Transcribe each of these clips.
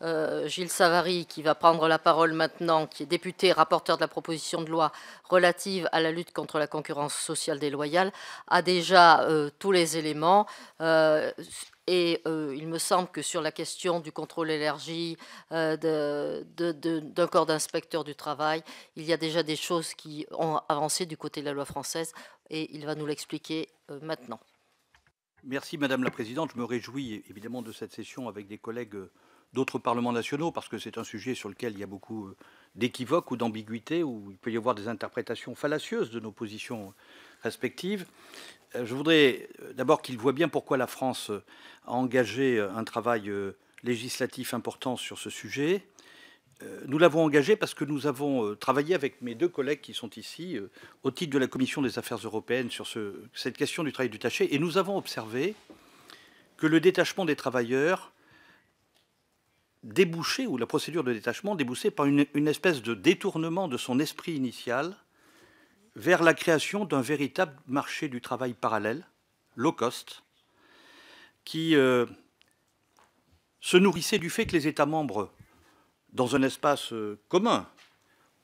Gilles Savary, qui va prendre la parole maintenant, qui est député et rapporteur de la proposition de loi relative à la lutte contre la concurrence sociale déloyale, a déjà tous les éléments. Il me semble que sur la question du contrôle élargi d'un corps d'inspecteurs du travail, il y a déjà des choses qui ont avancé du côté de la loi française, et il va nous l'expliquer maintenant. Merci Madame la Présidente. Je me réjouis évidemment de cette session avec des collègues d'autres parlements nationaux parce que c'est un sujet sur lequel il y a beaucoup d'équivoques ou d'ambiguïtés, où il peut y avoir des interprétations fallacieuses de nos positions respectives. Je voudrais d'abord qu'ils voient bien pourquoi la France a engagé un travail législatif important sur ce sujet. Nous l'avons engagé parce que nous avons travaillé avec mes deux collègues qui sont ici au titre de la Commission des affaires européennes sur cette question du travail détaché, et nous avons observé que le détachement des travailleurs débouchait, ou la procédure de détachement débouchait par une espèce de détournement de son esprit initial vers la création d'un véritable marché du travail parallèle, low cost, qui se nourrissait du fait que les États membres, dans un espace commun,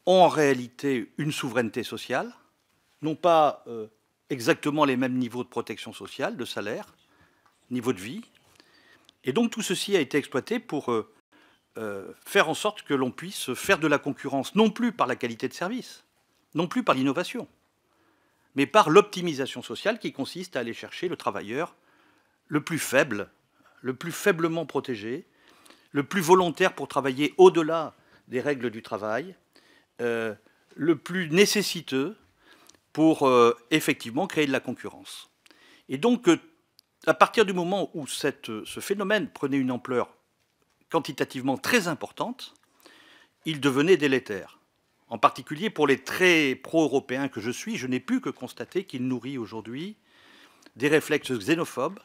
ont en réalité une souveraineté sociale, n'ont pas exactement les mêmes niveaux de protection sociale, de salaire, niveau de vie. Et donc tout ceci a été exploité pour faire en sorte que l'on puisse faire de la concurrence, non plus par la qualité de service, non plus par l'innovation, mais par l'optimisation sociale qui consiste à aller chercher le travailleur le plus faible, le plus faiblement protégé, le plus volontaire pour travailler au-delà des règles du travail, le plus nécessiteux pour effectivement créer de la concurrence. Et donc, à partir du moment où ce phénomène prenait une ampleur quantitativement très importante, il devenait délétère. En particulier pour les très pro-européens que je suis, je n'ai pu que constater qu'il nourrit aujourd'hui des réflexes xénophobes,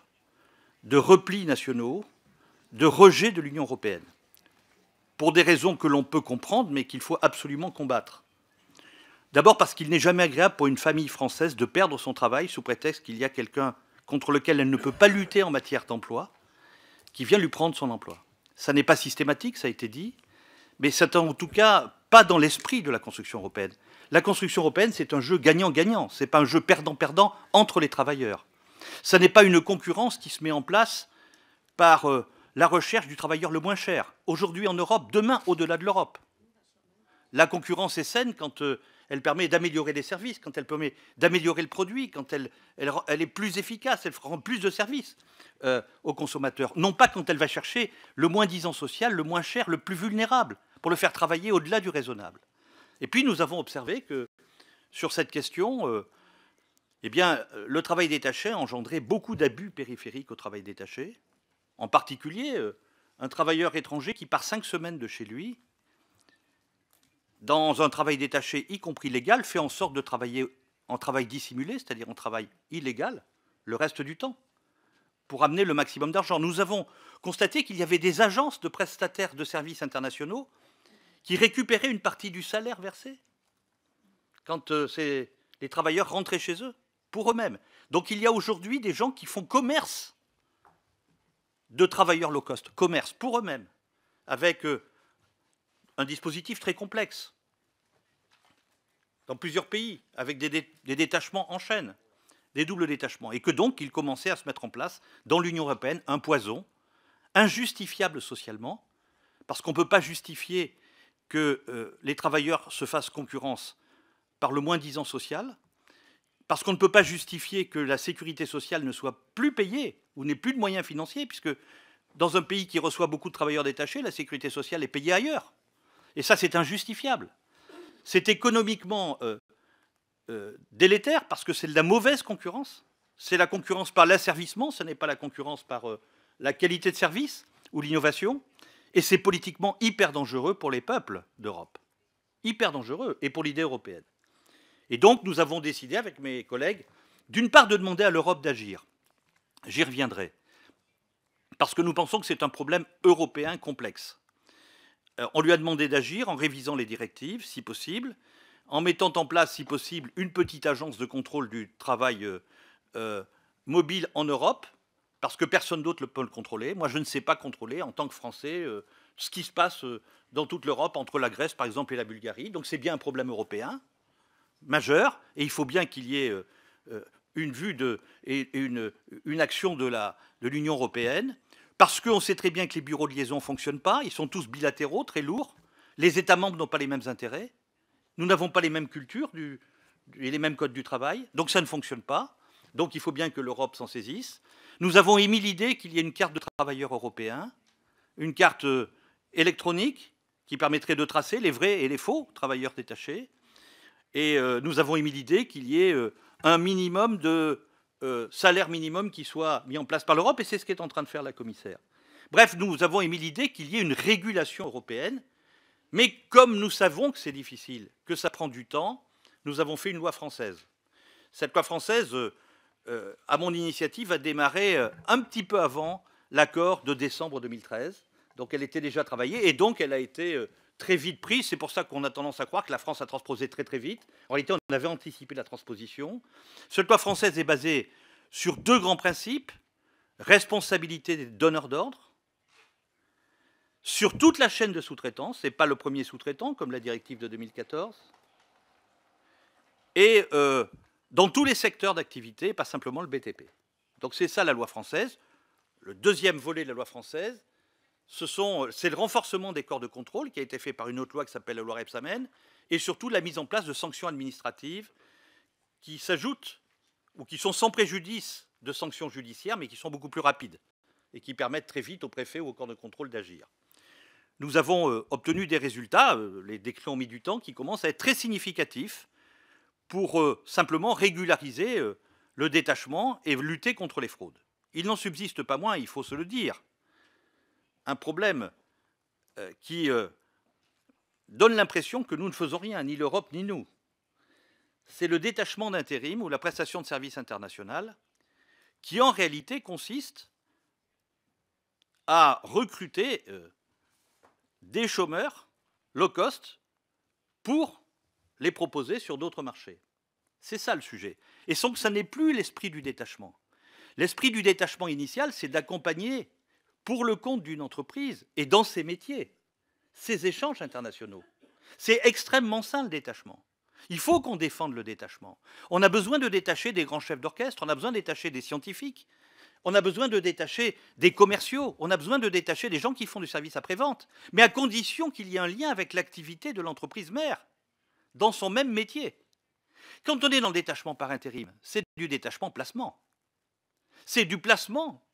de replis nationaux, de rejet de l'Union européenne, pour des raisons que l'on peut comprendre, mais qu'il faut absolument combattre. D'abord parce qu'il n'est jamais agréable pour une famille française de perdre son travail sous prétexte qu'il y a quelqu'un contre lequel elle ne peut pas lutter en matière d'emploi, qui vient lui prendre son emploi. Ça n'est pas systématique, ça a été dit, mais c'est en tout cas pas dans l'esprit de la construction européenne. La construction européenne, c'est un jeu gagnant-gagnant, ce n'est pas un jeu perdant-perdant entre les travailleurs. Ce n'est pas une concurrence qui se met en place par la recherche du travailleur le moins cher. Aujourd'hui en Europe, demain au-delà de l'Europe. La concurrence est saine quand elle permet d'améliorer les services, quand elle permet d'améliorer le produit, quand elle est plus efficace, elle rend plus de services aux consommateurs. Non pas quand elle va chercher le moins-disant social, le moins cher, le plus vulnérable, pour le faire travailler au-delà du raisonnable. Et puis nous avons observé que sur cette question, eh bien, le travail détaché a engendré beaucoup d'abus périphériques au travail détaché. En particulier, un travailleur étranger qui part 5 semaines de chez lui, dans un travail détaché, y compris légal, fait en sorte de travailler en travail dissimulé, c'est-à-dire en travail illégal, le reste du temps, pour amener le maximum d'argent. Nous avons constaté qu'il y avait des agences de prestataires de services internationaux qui récupéraient une partie du salaire versé quand les travailleurs rentraient chez eux, pour eux-mêmes. Donc il y a aujourd'hui des gens qui font commerce de travailleurs low cost, commerce pour eux-mêmes, avec un dispositif très complexe, dans plusieurs pays, avec des détachements en chaîne, des doubles détachements, et que donc il commençait à se mettre en place dans l'Union européenne un poison injustifiable socialement, parce qu'on ne peut pas justifier que les travailleurs se fassent concurrence par le moins-disant social, parce qu'on ne peut pas justifier que la sécurité sociale ne soit plus payée ou n'ait plus de moyens financiers, puisque dans un pays qui reçoit beaucoup de travailleurs détachés, la sécurité sociale est payée ailleurs. Et ça, c'est injustifiable. C'est économiquement délétère parce que c'est de la mauvaise concurrence. C'est la concurrence par l'asservissement, ce n'est pas la concurrence par la qualité de service ou l'innovation. Et c'est politiquement hyper dangereux pour les peuples d'Europe. Hyper dangereux, et pour l'idée européenne. Et donc, nous avons décidé, avec mes collègues, d'une part de demander à l'Europe d'agir. J'y reviendrai. Parce que nous pensons que c'est un problème européen complexe. On lui a demandé d'agir en révisant les directives, si possible, en mettant en place, si possible, une petite agence de contrôle du travail mobile en Europe, parce que personne d'autre ne peut le contrôler. Moi, je ne sais pas contrôler en tant que Français. ce qui se passe dans toute l'Europe, entre la Grèce, par exemple, et la Bulgarie. Donc c'est bien un problème européen majeur, et il faut bien qu'il y ait une vue et une action de l'Union européenne, parce qu'on sait très bien que les bureaux de liaison ne fonctionnent pas, ils sont tous bilatéraux, très lourds, les États membres n'ont pas les mêmes intérêts, nous n'avons pas les mêmes cultures et les mêmes codes du travail, donc ça ne fonctionne pas, donc il faut bien que l'Europe s'en saisisse. Nous avons émis l'idée qu'il y ait une carte de travailleurs européens, une carte électronique qui permettrait de tracer les vrais et les faux travailleurs détachés, et nous avons émis l'idée qu'il y ait un minimum de salaire minimum qui soit mis en place par l'Europe, et c'est ce qu'est en train de faire la commissaire. Bref, nous avons émis l'idée qu'il y ait une régulation européenne, mais comme nous savons que c'est difficile, que ça prend du temps, nous avons fait une loi française. Cette loi française, à mon initiative, a démarré un petit peu avant l'accord de décembre 2013. Donc elle était déjà travaillée, et donc elle a été très vite prise. C'est pour ça qu'on a tendance à croire que la France a transposé très très vite. En réalité, on avait anticipé la transposition. Cette loi française est basée sur deux grands principes: responsabilité des donneurs d'ordre, sur toute la chaîne de sous-traitance, ce n'est pas le premier sous-traitant, comme la directive de 2014, et dans tous les secteurs d'activité, pas simplement le BTP. Donc c'est ça la loi française. Le deuxième volet de la loi française, c'est le renforcement des corps de contrôle qui a été fait par une autre loi qui s'appelle la loi Rebsamen, et surtout la mise en place de sanctions administratives qui s'ajoutent ou qui sont sans préjudice de sanctions judiciaires, mais qui sont beaucoup plus rapides et qui permettent très vite au préfet ou au corps de contrôle d'agir. Nous avons obtenu des résultats, les décrets ont mis du temps, qui commencent à être très significatifs pour simplement régulariser le détachement et lutter contre les fraudes. Il n'en subsiste pas moins, il faut se le dire, un problème qui donne l'impression que nous ne faisons rien, ni l'Europe ni nous. C'est le détachement d'intérim ou la prestation de services internationale qui en réalité consiste à recruter des chômeurs low cost pour les proposer sur d'autres marchés. C'est ça le sujet. Et donc ça n'est plus l'esprit du détachement. L'esprit du détachement initial, c'est d'accompagner pour le compte d'une entreprise et dans ses métiers, ces échanges internationaux. C'est extrêmement sain le détachement. Il faut qu'on défende le détachement. On a besoin de détacher des grands chefs d'orchestre, on a besoin de détacher des scientifiques, on a besoin de détacher des commerciaux, on a besoin de détacher des gens qui font du service après-vente, mais à condition qu'il y ait un lien avec l'activité de l'entreprise mère, dans son même métier. Quand on est dans le détachement par intérim, c'est du détachement placement. C'est du placement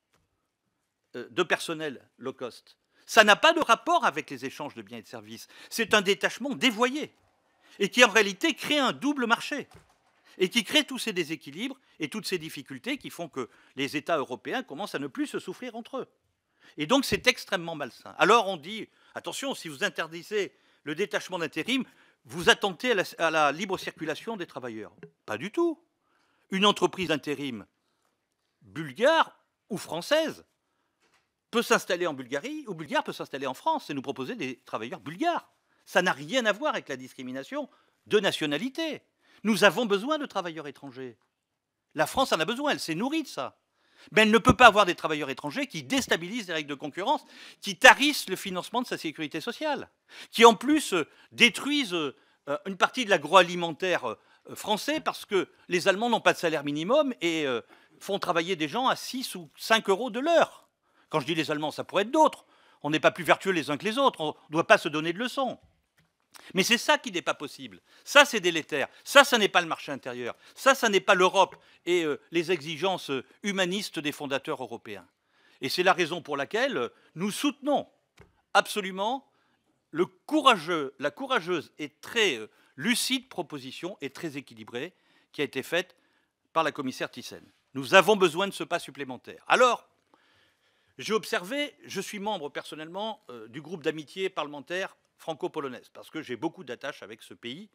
de personnel low cost. Ça n'a pas de rapport avec les échanges de biens et de services. C'est un détachement dévoyé et qui en réalité crée un double marché et qui crée tous ces déséquilibres et toutes ces difficultés qui font que les États européens commencent à ne plus se souffrir entre eux. Et donc c'est extrêmement malsain. Alors on dit, attention, si vous interdisez le détachement d'intérim, vous attentez à la libre circulation des travailleurs. Pas du tout. Une entreprise d'intérim bulgare ou française peut s'installer en Bulgarie, ou bulgare peut s'installer en France et nous proposer des travailleurs bulgares. Ça n'a rien à voir avec la discrimination de nationalité. Nous avons besoin de travailleurs étrangers. La France en a besoin, elle s'est nourrie de ça. Mais elle ne peut pas avoir des travailleurs étrangers qui déstabilisent les règles de concurrence, qui tarissent le financement de sa sécurité sociale, qui en plus détruisent une partie de l'agroalimentaire français parce que les Allemands n'ont pas de salaire minimum et font travailler des gens à 6 ou 5 euros de l'heure. Quand je dis les Allemands, ça pourrait être d'autres. On n'est pas plus vertueux les uns que les autres, on ne doit pas se donner de leçons. Mais c'est ça qui n'est pas possible. Ça, c'est délétère. Ça n'est pas le marché intérieur. Ça n'est pas l'Europe et les exigences humanistes des fondateurs européens. Et c'est la raison pour laquelle nous soutenons absolument la courageuse et très lucide proposition et très équilibrée qui a été faite par la commissaire Thyssen. Nous avons besoin de ce pas supplémentaire. Alors, j'ai observé, je suis membre personnellement du groupe d'amitié parlementaire franco-polonaise, parce que j'ai beaucoup d'attaches avec ce pays,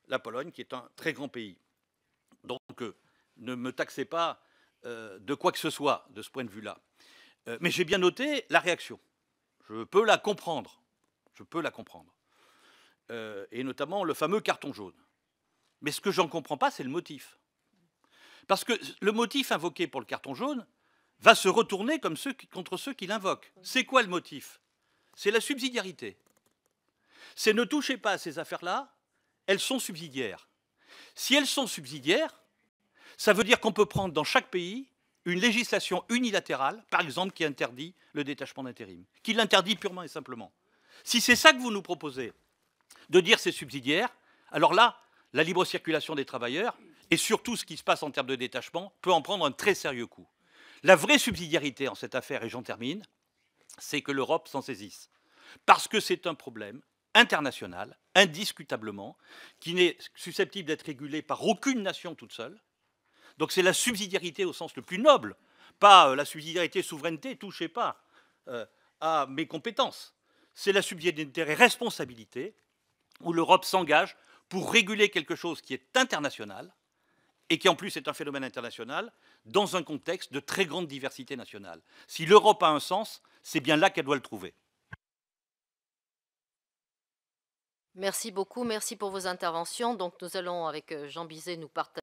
la Pologne, qui est un très grand pays. Donc, ne me taxez pas de quoi que ce soit de ce point de vue-là. Mais j'ai bien noté la réaction. Je peux la comprendre. Je peux la comprendre. Et notamment le fameux carton jaune. Mais ce que j'en comprends pas, c'est le motif. Parce que le motif invoqué pour le carton jaune va se retourner contre ceux qui l'invoquent. C'est quoi le motif? c'est la subsidiarité. C'est ne touchez pas à ces affaires-là, elles sont subsidiaires. Si elles sont subsidiaires, ça veut dire qu'on peut prendre dans chaque pays une législation unilatérale, par exemple, qui interdit le détachement d'intérim, qui l'interdit purement et simplement. Si c'est ça que vous nous proposez, de dire c'est subsidiaire, alors là, la libre circulation des travailleurs, et surtout ce qui se passe en termes de détachement, peut en prendre un très sérieux coup. La vraie subsidiarité en cette affaire, et j'en termine, c'est que l'Europe s'en saisisse. Parce que c'est un problème international, indiscutablement, qui n'est susceptible d'être régulé par aucune nation toute seule. Donc c'est la subsidiarité au sens le plus noble, pas la subsidiarité souveraineté, touchez pas à mes compétences. C'est la subsidiarité et responsabilité où l'Europe s'engage pour réguler quelque chose qui est international et qui en plus est un phénomène international dans un contexte de très grande diversité nationale. Si l'Europe a un sens, c'est bien là qu'elle doit le trouver. Merci beaucoup, merci pour vos interventions. Donc nous allons avec Jean Bizet nous partager